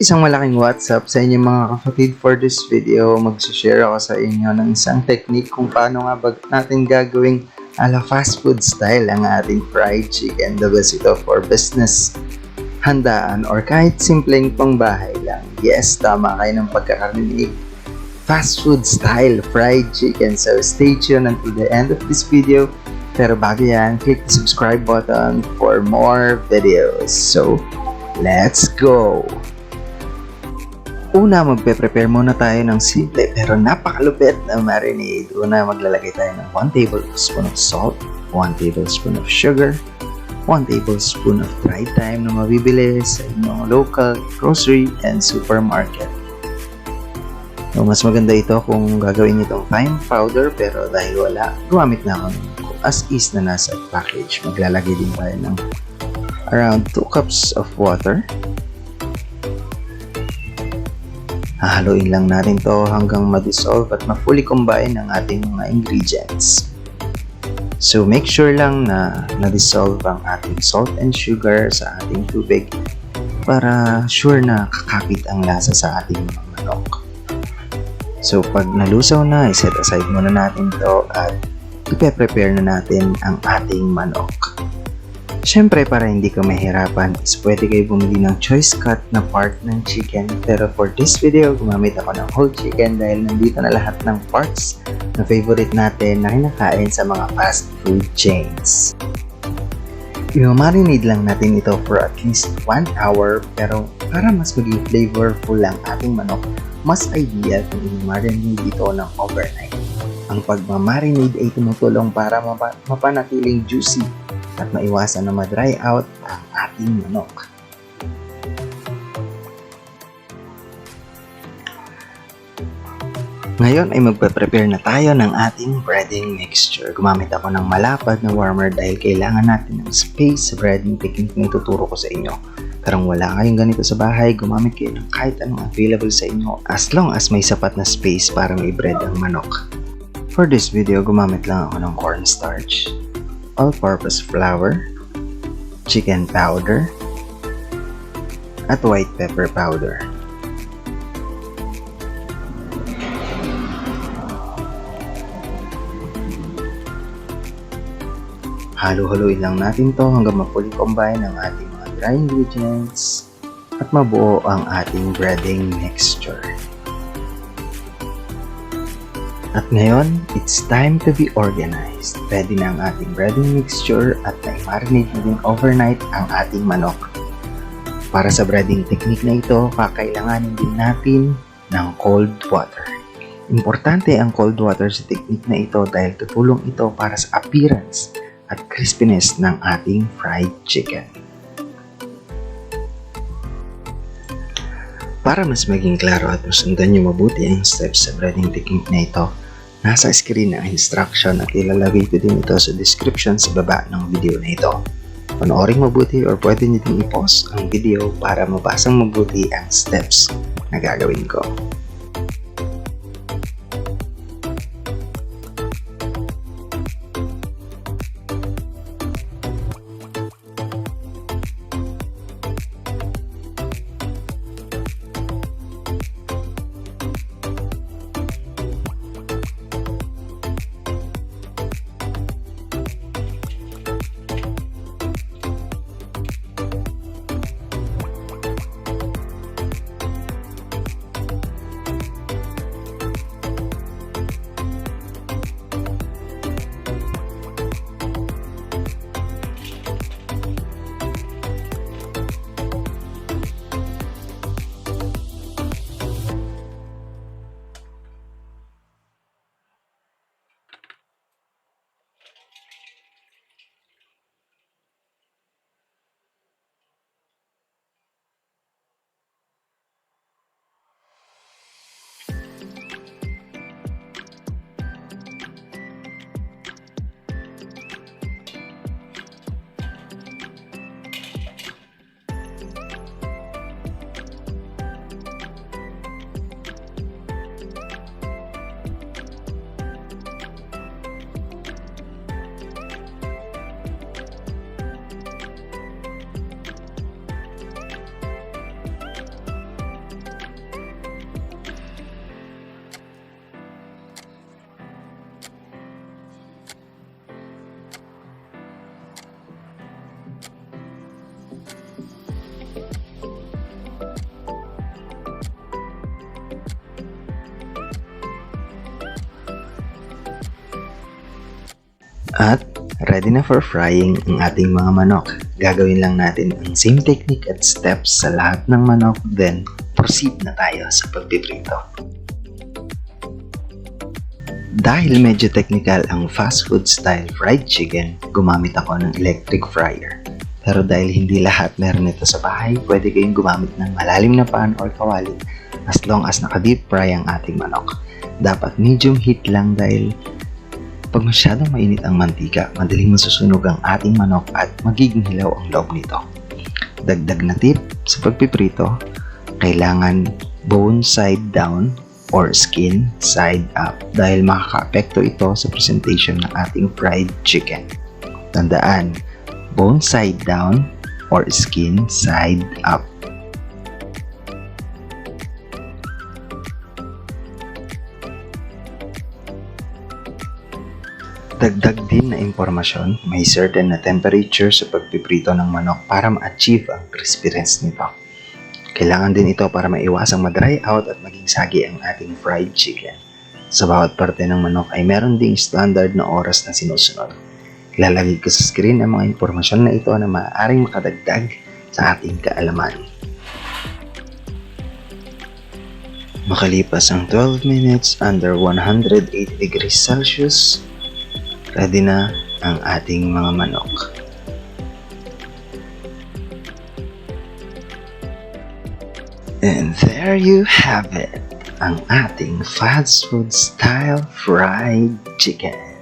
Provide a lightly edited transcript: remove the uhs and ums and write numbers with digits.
Isang malaking WhatsApp sa inyong mga kapatid. For this video, mag-share ako sa inyo ng isang technique kung paano nga ba natin gagawing ala fast food style ang ating fried chicken. The best ito for business, handaan, or kahit simpleng pangbahay lang. Yes, tama kayo ng pagkakarinig. Fast food style fried chicken. So stay tuned until the end of this video. Pero bago yan, click the subscribe button for more videos. So, let's go! Una, magpe-prepare muna tayo ng simple pero napakalupit na marinade. Una, maglalagay tayo ng 1 tablespoon of salt, 1 tablespoon of sugar, 1 tablespoon of dried thyme na mabibili sa inyong local grocery and supermarket. So, mas maganda ito kung gagawin itong thyme powder, pero dahil wala, gumamit na ako ng as is na nasa package. Maglalagay din tayo ng around 2 cups of water. Hahaluin lang natin to hanggang ma-dissolve at ma-fully combine ang ating mga ingredients. So make sure lang na na-dissolve ang ating salt and sugar sa ating tubig para sure na kakapit ang lasa sa ating mga manok. So pag nalusaw na, i-set aside muna natin to at ipe-prepare na natin ang ating manok. Siyempre, para hindi ka mahirapan, is pwede kayo bumili ng choice cut na part ng chicken. Pero for this video, gumamit ako ng whole chicken dahil nandito na lahat ng parts na favorite natin na kinakain sa mga fast food chains. I-marinade lang natin ito for at least 1 hour, pero para mas maging flavorful lang ating manok, mas ideal kung i-marinade ito ng overnight. Ang pagmamarinade ay tumutulong para mapanatiling juicy at maiwasan na ma-dry out ang ating manok. Ngayon ay magpe-prepare na tayo ng ating breading mixture. Gumamit ako ng malapad na warmer dahil kailangan natin ng space sa breading technique na ituturo ko sa inyo. Pero kung wala kayong ganito sa bahay, gumamit kayo ng kahit anong available sa inyo as long as may sapat na space para may bread ang manok. For this video, gumamit lang ako ng cornstarch, all-purpose flour, chicken powder, at white pepper powder. Halo-haloin lang natin to hanggang ma-fully combine ang ating mga dry ingredients at mabuo ang ating breading mixture. At ngayon, it's time to be organized. Ready na ang ating breading mixture at na-marinate na din overnight ang ating manok. Para sa breading technique na ito, kakailanganin din natin ng cold water. Importante ang cold water sa technique na ito dahil tutulong ito para sa appearance at crispiness ng ating fried chicken. Para mas maging klaro at masundan nyo mabuti ang steps sa breading technique na ito, nasa screen ang instruction at ilalagay ko din ito sa description sa baba ng video na ito. Panoorin mabuti or pwede nyo din i-pause ang video para mabasang mabuti ang steps na gagawin ko. At ready na for frying ang ating mga manok. Gagawin lang natin ang same technique at steps sa lahat ng manok, then proceed na tayo sa pagpiprito. Dahil medyo technical ang fast food style fried chicken, gumamit ako ng electric fryer. Pero dahil hindi lahat meron ito sa bahay, pwede kayong gumamit ng malalim na pan or kawali as long as naka-deep fry ang ating manok. Dapat medium heat lang dahil pag masyadong mainit ang mantika, madaling masusunog ang ating manok at magiging hilaw ang loob nito. Dagdag na tip sa pagpiprito, kailangan bone side down or skin side up dahil makaka-apekto ito sa presentation ng ating fried chicken. Tandaan, bone side down or skin side up. Dagdag din na impormasyon, may certain na temperature sa pagpiprito ng manok para ma-achieve ang crispiness nito. Kailangan din ito para maiwasang ma-dry out at maging sagi ang ating fried chicken. Sa bawat parte ng manok ay meron ding standard na oras na sinusunod. Ilalagay ko sa screen ang mga impormasyon na ito na maaaring makadagdag sa ating kaalaman. Makalipas ang 12 minutes under 180 degrees Celsius, ready na ang ating mga manok. And there you have it, ang ating fast food style fried chicken.